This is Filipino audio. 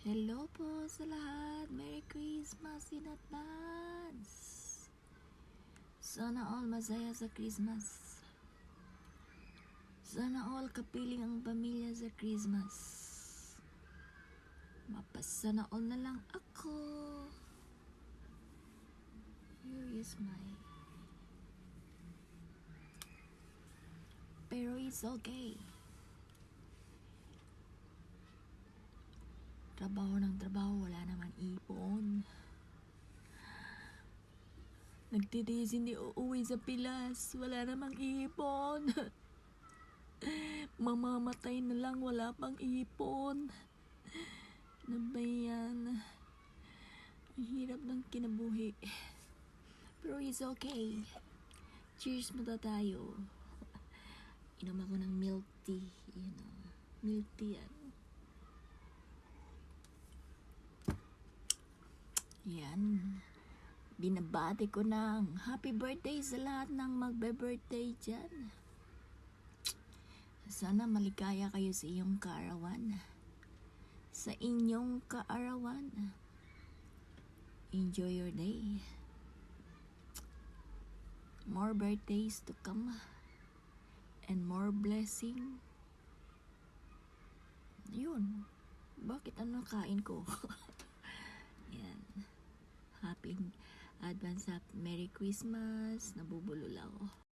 Hello po sa lahat. Merry Christmas in advance. Sana all masaya sa Christmas. Sana all kapiling ang pamilya sa Christmas. Mapasana all na lang ako. Here is my... Pero it's okay. Trabaho ng trabaho, wala naman ipon. Nagtitiis hindi uuwi sa Pilas, wala namang ipon. Mamamatay na lang, wala pang ipon. Ano ba yan? Ang hirap ng kinabuhi. Pero it's okay. Cheers muna tayo. Inom ako ng milk tea. Milk tea yan. Yan. Binabati ko ng happy birthday sa lahat ng magbe-birthday dyan. Sana maligaya kayo sa iyong kaarawan. Sa inyong kaarawan. Enjoy your day. More birthdays to come. And more blessing. Yun. Bakit ano kain ko? Yan. Happy advance, Merry Christmas. Nabubulol ako.